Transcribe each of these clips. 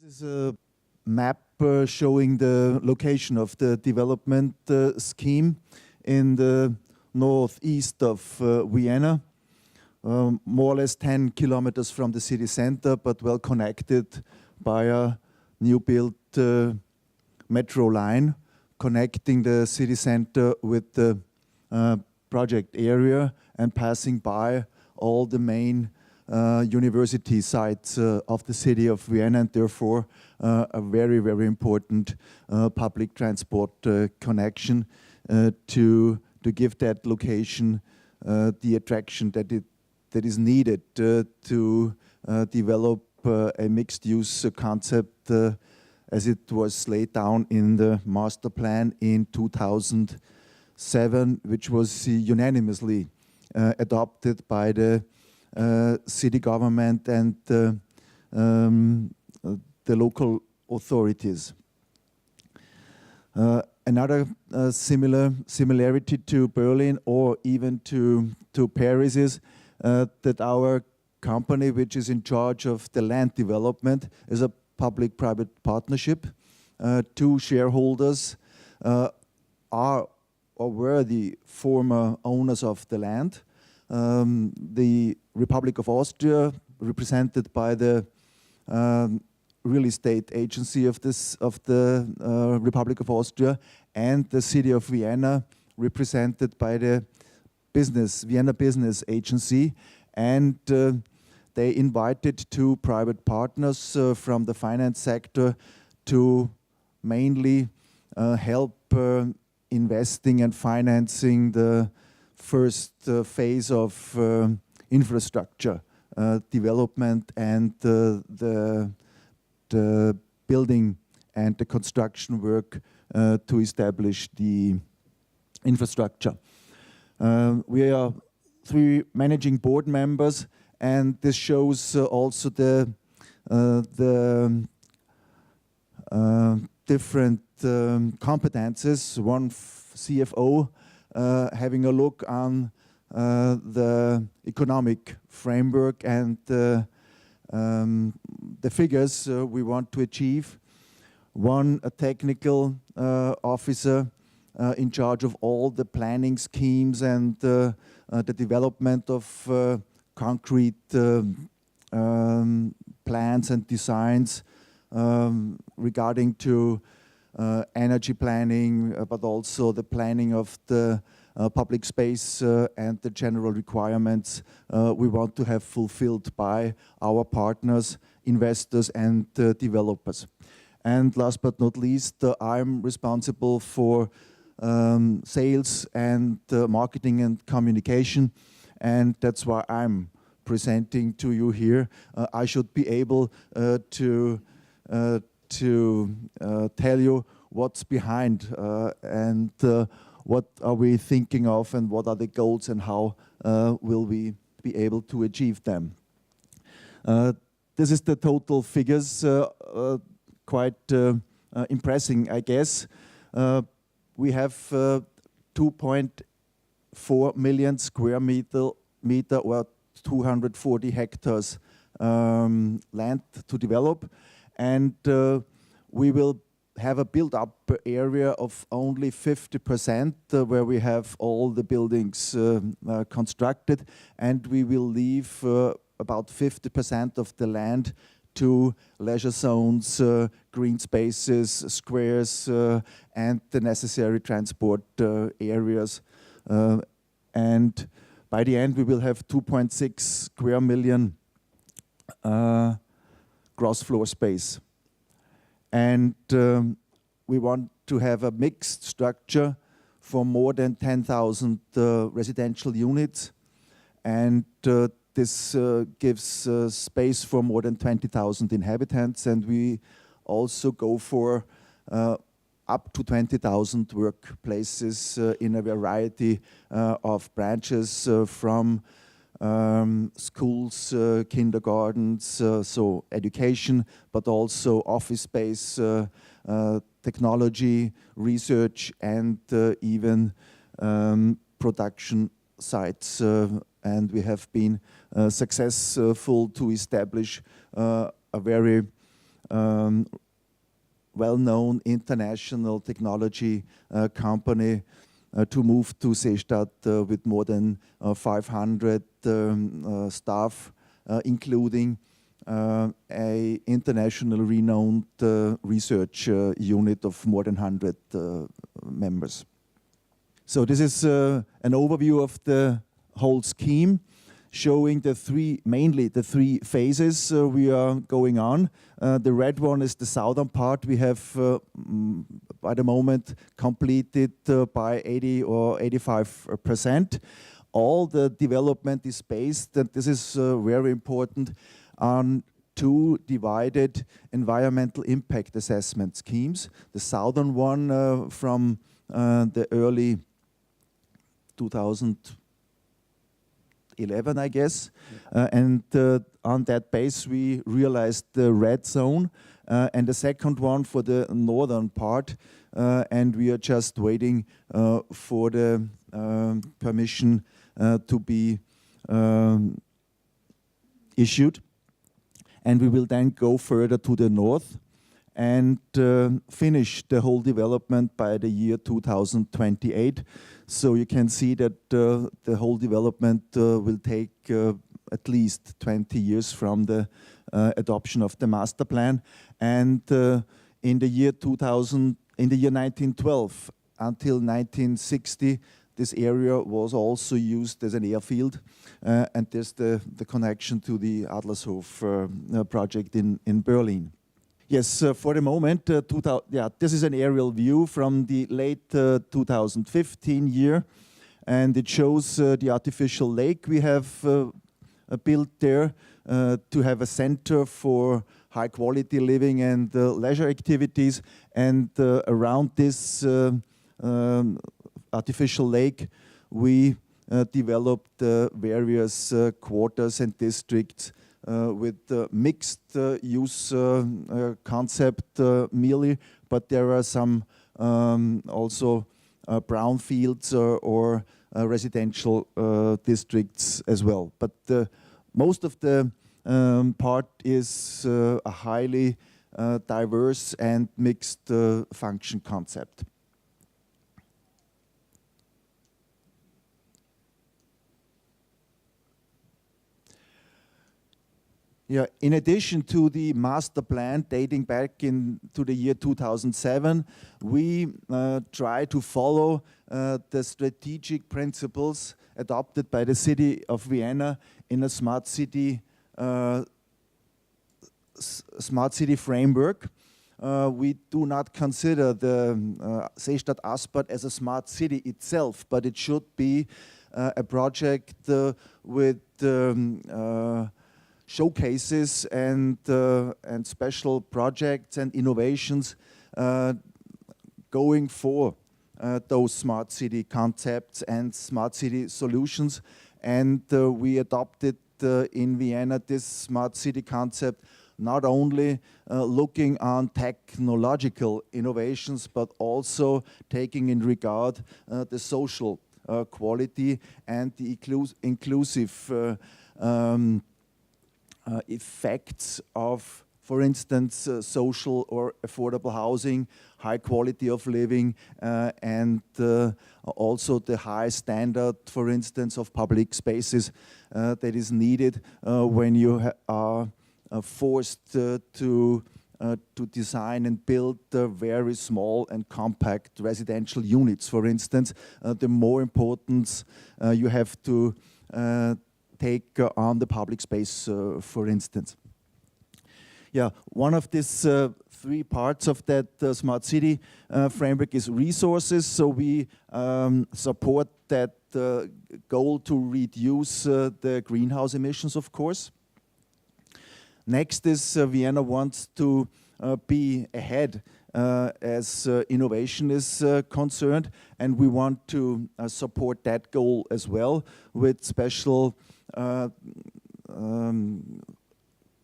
This is a map showing the location of the development scheme in the northeast of Vienna, more or less 10 kilometers from the city center, but well connected by a new-built metro line connecting the city center with the project area and passing by all the main university sites of the city of Vienna, and therefore a very, very important public transport connection to give that location the attraction that is needed to develop a mixed-use concept as it was laid down in the master plan in 2007, which was unanimously adopted by the city government and the local authorities. Another similarity to Berlin or even to Paris is that our company, which is in charge of the land development, is a public-private partnership. Two shareholders are or were the former owners of the land. The Republic of Austria, represented by the real estate agency of the Republic of Austria, and the city of Vienna, represented by the Vienna Business Agency, and they invited two private partners from the finance sector to mainly help investing and financing the first phase of infrastructure development and the building and the construction work to establish the infrastructure. We are 3 managing board members, and this shows also the different competences. One CFO having a look on the economic framework and the figures we want to achieve. One a technical officer in charge of all the planning schemes and the development of concrete plans and designs regarding to energy planning, but also the planning of the public space and the general requirements we want to have fulfilled by our partners, investors and developers. And last but not least, I'm responsible for sales and marketing and communication, and that's why I'm presenting to you here. I should be able to tell you what's behind and what are we thinking of and what are the goals and how will we be able to achieve them. This is the total figures, quite impressive, I guess. We have 2.4 million square meter or 240 hectares land to develop, and we will have a build-up area of only 50% where we have all the buildings constructed, and we will leave about 50% of the land to leisure zones, green spaces, squares, and the necessary transport areas. And by the end, we will have 2.6 square million gross floor space. And we want to have a mixed structure for more than 10,000 residential units, and this gives space for more than 20,000 inhabitants, and we also go for up to 20,000 workplaces in a variety of branches from schools, kindergartens, so education, but also office space, technology, research, and even production sites. And we have been successful to establish a very well-known international technology company to move to Seestadt with more than 500 staff, including a international renowned research unit of more than 100 members. So this is an overview of the whole scheme, showing mainly the three phases we are going on. The red one is the southern part. We have, by the moment, completed by 80 or 85%. All the development is based, and this is very important, on two divided environmental impact assessment schemes. The southern one from the early 2011, I guess, and on that base we realized the red zone, and the second one for the northern part, and we are just waiting for the permission to be issued, and we will then go further to the north and finish the whole development by the year 2028. So you can see that the whole development will take at least 20 years from the adoption of the master plan. And in the year 1912 until 1960, this area was also used as an airfield, and there's the connection to the Adlershof project in Berlin. Yes, for the moment, this is an aerial view from the late 2015 year, and it shows the artificial lake we have built there to have a center for high quality living and leisure activities, and around this artificial lake we developed various quarters and districts with mixed use concept merely, but there are some also brownfields or residential districts as well. But most of the part is a highly diverse and mixed function concept. Yeah, in addition to the master plan dating back to the year 2007, we try to follow the strategic principles adopted by the city of Vienna in a smart city framework. We do not consider the Seestadt Aspern as a smart city itself, but it should be a project with showcases and special projects and innovations going for those smart city concepts and smart city solutions. And we adopted in Vienna this smart city concept, not only looking on technological innovations, but also taking in regard the social quality and the inclusive effects of, for instance, social or affordable housing, high quality of living, and also the high standard, for instance, of public spaces that is needed when you are forced to design and build very small and compact residential units, for instance. The more importance you have to take on the public space, for instance. Yeah, one of these three parts of that smart city framework is resources. So we support that goal to reduce the greenhouse emissions, of course. Next is Vienna wants to be ahead as innovation is concerned, and we want to support that goal as well with special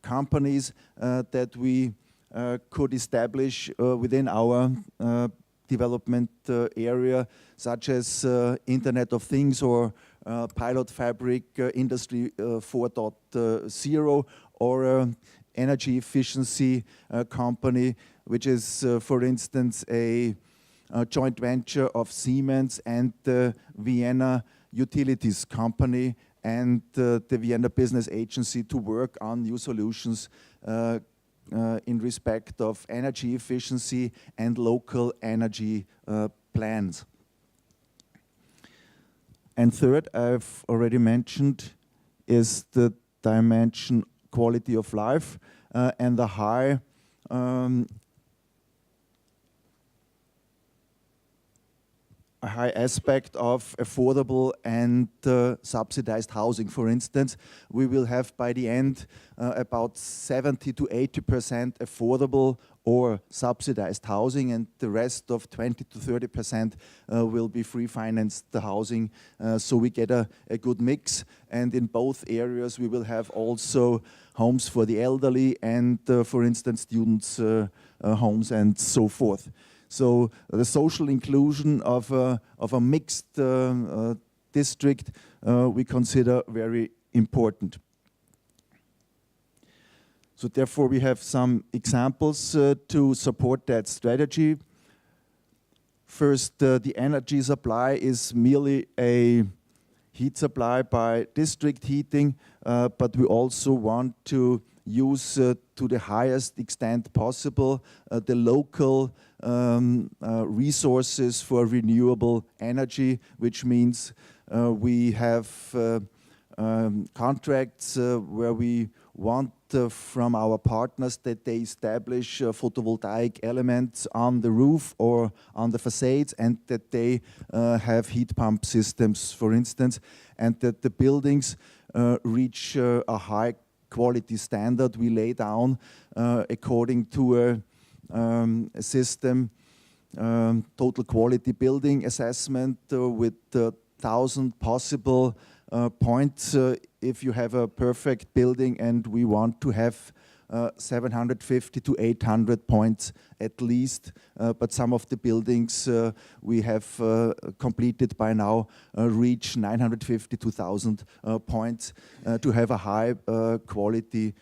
companies that we could establish within our development area, such as Internet of Things or Pilot Fabric Industry 4.0, or energy efficiency company, which is, for instance, a joint venture of Siemens and the Vienna Utilities Company and the Vienna Business Agency to work on new solutions in respect of energy efficiency and local energy plans. And third, I've already mentioned, is the dimension quality of life and the high a high aspect of affordable and subsidized housing. For instance, we will have by the end about 70 to 80% affordable or subsidized housing, and the rest of 20 to 30% will be free financed the housing. So we get a good mix, and in both areas we will have also homes for the elderly and for instance students' homes and so forth. So the social inclusion of a mixed district we consider very important. So therefore we have some examples to support that strategy. First, the energy supply is merely a heat supply by district heating, but we also want to use to the highest extent possible the local resources for renewable energy, which means we have contracts where we want from our partners that they establish photovoltaic elements on the roof or on the facades, and that they have heat pump systems, for instance, and that the buildings reach a high quality standard we lay down according to a system, total quality building assessment with 1,000 possible points if you have a perfect building, and we want to have 750 to 800 points at least, but some of the buildings we have completed by now reach 950 to 1,000 points to have a high quality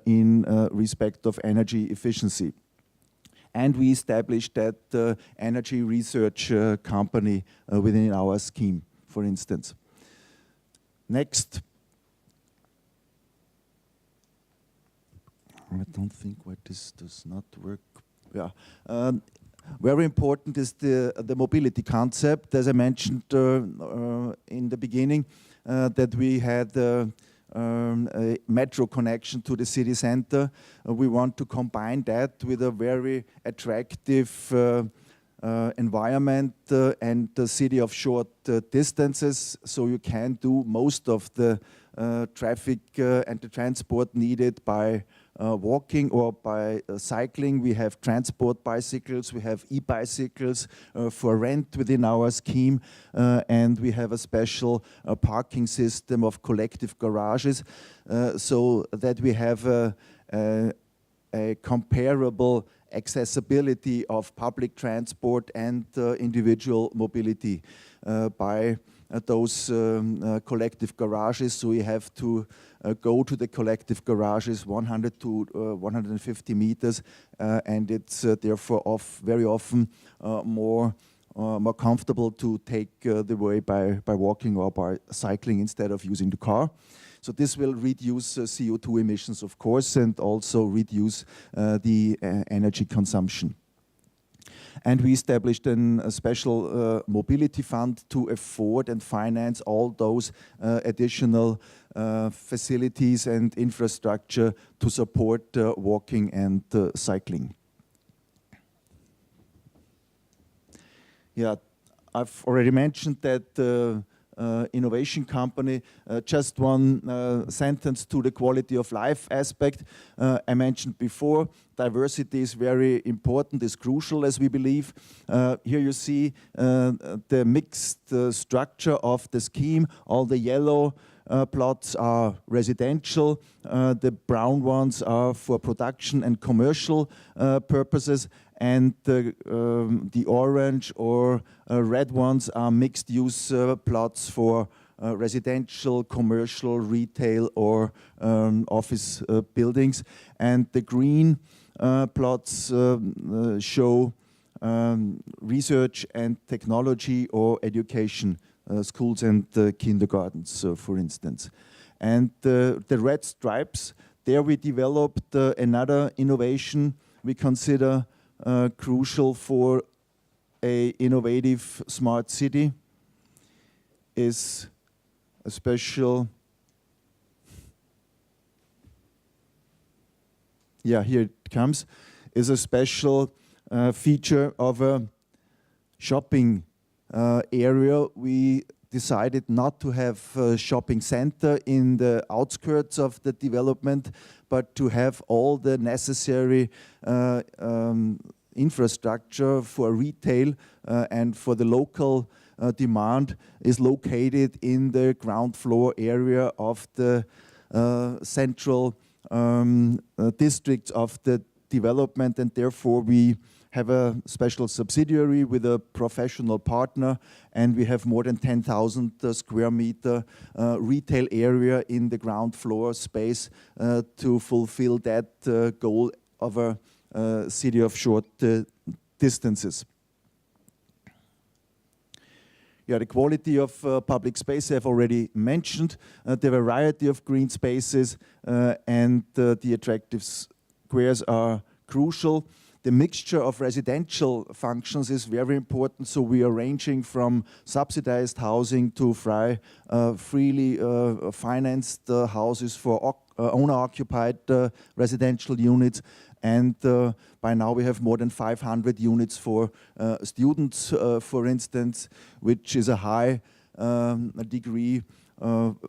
in respect of energy efficiency. And we established that energy research company within our scheme, for instance. Next. I don't think why this does not work. Yeah. Very important is the mobility concept. As I mentioned in the beginning, that we had a metro connection to the city center. We want to combine that with a very attractive environment and the city of short distances, so you can do most of the traffic and the transport needed by walking or by cycling. We have transport bicycles, we have e-bicycles for rent within our scheme, and we have a special parking system of collective garages, so that we have a comparable accessibility of public transport and individual mobility by those collective garages. So we have to go to the collective garages 100 to 150 meters, and it's therefore very often more comfortable to take the way by walking or by cycling instead of using the car. So this will reduce CO2 emissions, of course, and also reduce the energy consumption. And we established a special mobility fund to afford and finance all those additional facilities and infrastructure to support walking and cycling. Yeah, I've already mentioned that innovation company. Just one sentence to the quality of life aspect. I mentioned before, diversity is very important, is crucial, as we believe. Here you see the mixed structure of the scheme. All the yellow plots are residential, the brown ones are for production and commercial purposes, and the orange or red ones are mixed use plots for residential, commercial, retail, or office buildings. And the green plots show research and technology or education, schools and kindergartens, for instance. And the red stripes, there we developed another innovation we consider crucial for a innovative smart city, is a special, yeah, here it comes, is a special feature of a shopping area. We decided not to have a shopping center in the outskirts of the development, but to have all the necessary infrastructure for retail and for the local demand is located in the ground floor area of the central districts of the development, and therefore we have a special subsidiary with a professional partner, and we have more than 10,000 square meter retail area in the ground floor space to fulfill that goal of a city of short distances. Yeah, the quality of public space I've already mentioned, the variety of green spaces and the attractive squares are crucial. The mixture of residential functions is very important, so we are ranging from subsidized housing to freely financed houses for owner-occupied residential units, and by now we have more than 500 units for students, for instance, which is a high degree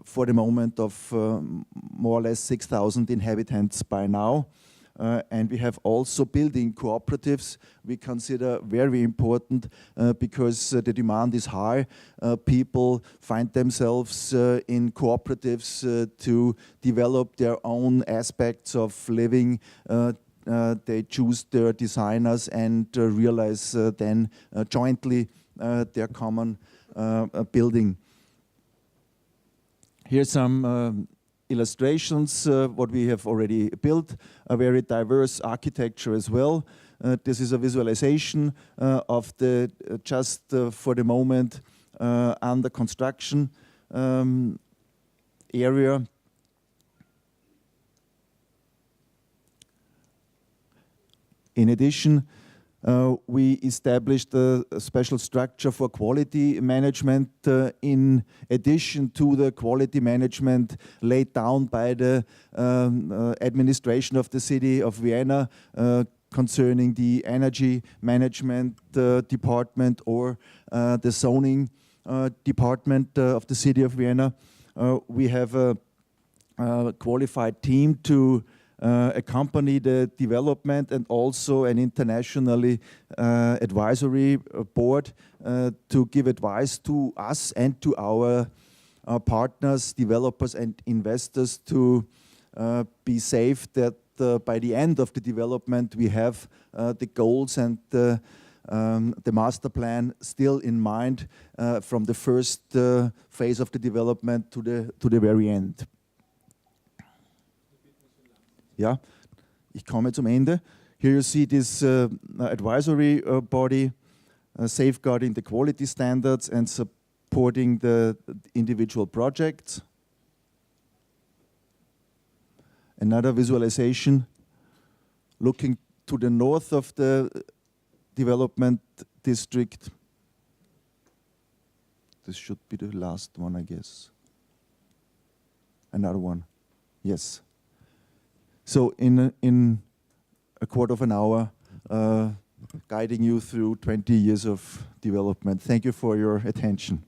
for the moment of more or less 6,000 inhabitants by now. And we have also building cooperatives we consider very important because the demand is high. People find themselves in cooperatives to develop their own aspects of living. They choose their designers and realize then jointly their common building. Here's some illustrations, what we have already built, a very diverse architecture as well. This is a visualization of the just for the moment under construction area. In addition, we established a special structure for quality management in addition to the quality management laid down by the administration of the city of Vienna concerning the energy management department or the zoning department of the city of Vienna. We have a qualified team to accompany the development and also an internationally advisory board to give advice to us and to our partners, developers and investors to be safe that by the end of the development we have the goals and the master plan still in mind from the first phase of the development to the very end. Ja, ich komme zum Ende. Here you see this advisory body safeguarding the quality standards and supporting the individual projects. Another visualization looking to the north of the development district. This should be the last one, I guess. Another one, yes. So in a quarter of an hour, guiding you through 20 years of development. Thank you for your attention.